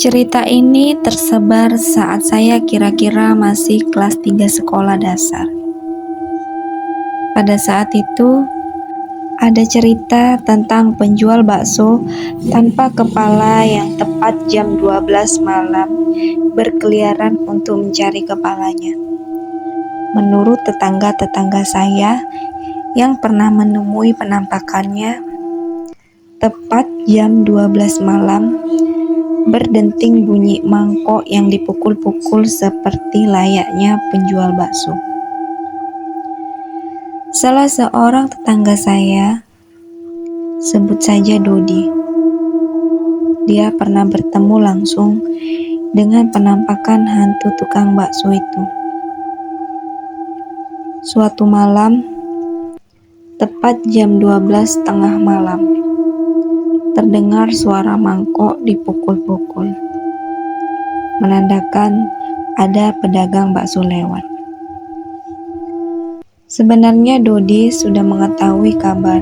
Cerita ini tersebar saat saya kira-kira masih kelas 3 sekolah dasar. Pada saat itu, ada cerita tentang penjual bakso tanpa kepala yang tepat jam 12 malam berkeliaran untuk mencari kepalanya. Menurut tetangga-tetangga saya yang pernah menemui penampakannya, tepat jam 12 malam, berdenting bunyi mangkok yang dipukul-pukul seperti layaknya penjual bakso. Salah seorang tetangga saya, sebut saja Dodi, dia pernah bertemu langsung dengan penampakan hantu tukang bakso itu. Suatu malam, tepat jam 12:30 malam, terdengar suara mangkok dipukul-pukul, menandakan ada pedagang bakso lewat. Sebenarnya Dodi sudah mengetahui kabar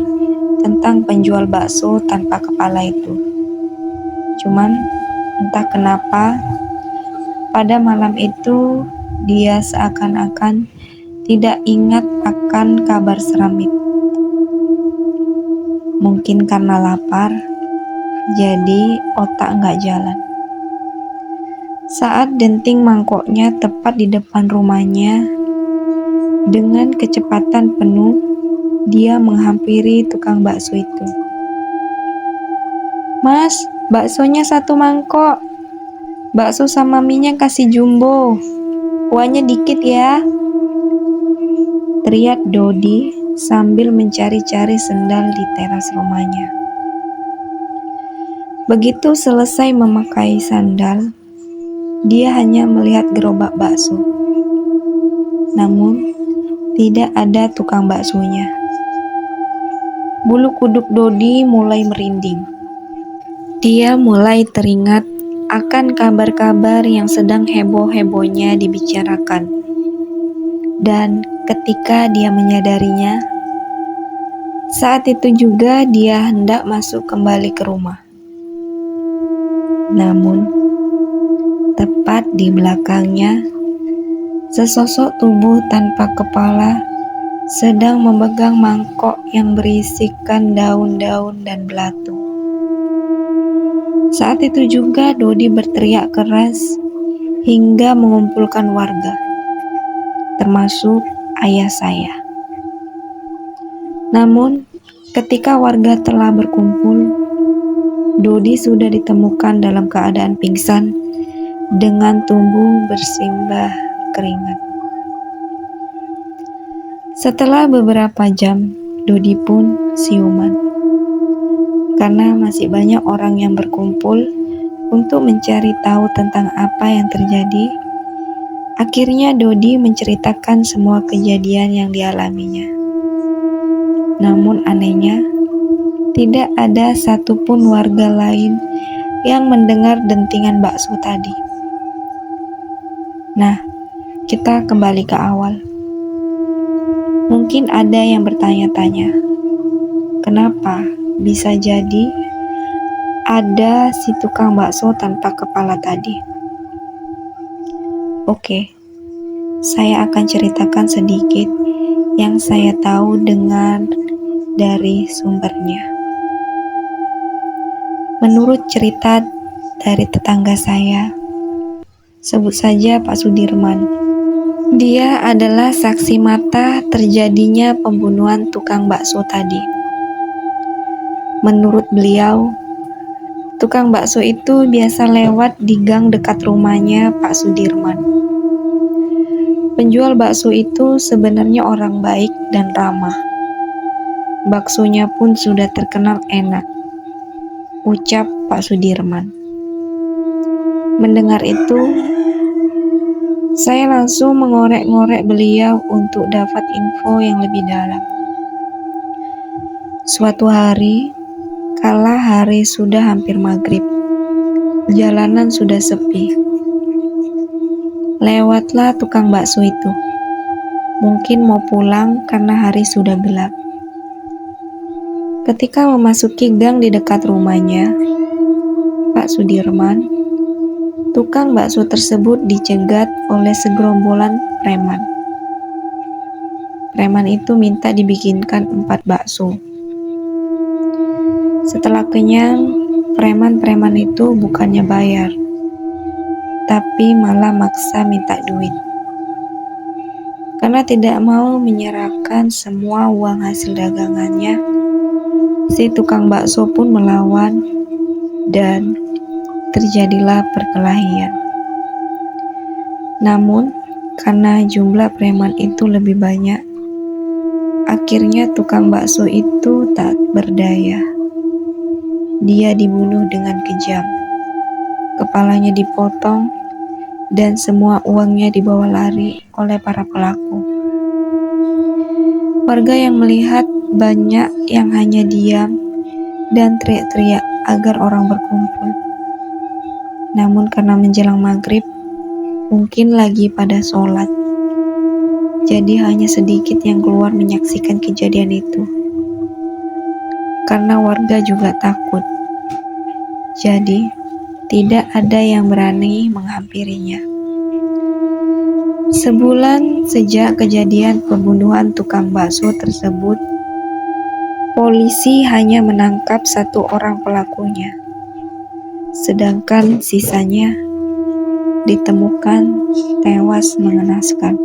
tentang penjual bakso tanpa kepala itu. Cuman entah kenapa pada malam itu dia seakan-akan tidak ingat akan kabar seram itu. Mungkin karena lapar, jadi otak nggak jalan. Saat denting mangkoknya tepat di depan rumahnya, dengan kecepatan penuh, dia menghampiri tukang bakso itu. "Mas, baksonya 1 mangkok. Bakso sama minyak kasih jumbo. Kuahnya dikit ya," teriak Dodi sambil mencari-cari sendal di teras rumahnya. Begitu selesai memakai sandal, dia hanya melihat gerobak bakso. Namun, tidak ada tukang baksonya. Bulu kuduk Dodi mulai merinding. Dia mulai teringat akan kabar-kabar yang sedang heboh-hebohnya dibicarakan. Dan ketika dia menyadarinya, saat itu juga dia hendak masuk kembali ke rumah. Namun, tepat di belakangnya, sesosok tubuh tanpa kepala sedang memegang mangkok yang berisikan daun-daun dan belatung. Saat itu juga Dodi berteriak keras hingga mengumpulkan warga, termasuk ayah saya. Namun, ketika warga telah berkumpul, Dodi sudah ditemukan dalam keadaan pingsan dengan tubuh bersimbah keringat. Setelah beberapa jam, Dodi pun siuman. Karena masih banyak orang yang berkumpul untuk mencari tahu tentang apa yang terjadi, akhirnya Dodi menceritakan semua kejadian yang dialaminya. Namun anehnya, tidak ada satupun warga lain yang mendengar dentingan bakso tadi. Nah, kita kembali ke awal. Mungkin ada yang bertanya-tanya, kenapa bisa jadi ada si tukang bakso tanpa kepala tadi? Oke, saya akan ceritakan sedikit yang saya tahu dengan dari sumbernya. Menurut cerita dari tetangga saya, sebut saja Pak Sudirman. Dia adalah saksi mata terjadinya pembunuhan tukang bakso tadi. Menurut beliau, tukang bakso itu biasa lewat di gang dekat rumahnya Pak Sudirman. Penjual bakso itu sebenarnya orang baik dan ramah. Baksonya pun sudah terkenal enak, ucap Pak Sudirman. Mendengar itu, saya langsung mengorek-ngorek beliau untuk dapat info yang lebih dalam. Suatu hari, kala hari sudah hampir maghrib, jalanan sudah sepi. Lewatlah tukang bakso itu. Mungkin mau pulang karena hari sudah gelap. Ketika memasuki gang di dekat rumahnya, Pak Sudirman, Tukang bakso tersebut dicegat oleh segerombolan preman. Preman itu minta dibikinkan 4 bakso. Setelah kenyang, preman-preman itu bukannya bayar, tapi malah maksa minta duit. Karena tidak mau menyerahkan semua uang hasil dagangannya, si tukang bakso pun melawan dan terjadilah perkelahian. Namun, karena jumlah preman itu lebih banyak, akhirnya tukang bakso itu tak berdaya. Dia dibunuh dengan kejam. Kepalanya dipotong dan semua uangnya dibawa lari oleh para pelaku. Warga yang melihat banyak yang hanya diam dan teriak-teriak agar orang berkumpul. Namun karena menjelang maghrib, mungkin lagi pada sholat, jadi hanya sedikit yang keluar menyaksikan kejadian itu. Karena warga juga takut, jadi tidak ada yang berani menghampirinya. Sebulan sejak kejadian pembunuhan tukang bakso tersebut, polisi hanya menangkap 1 orang pelakunya, sedangkan sisanya ditemukan tewas mengenaskan.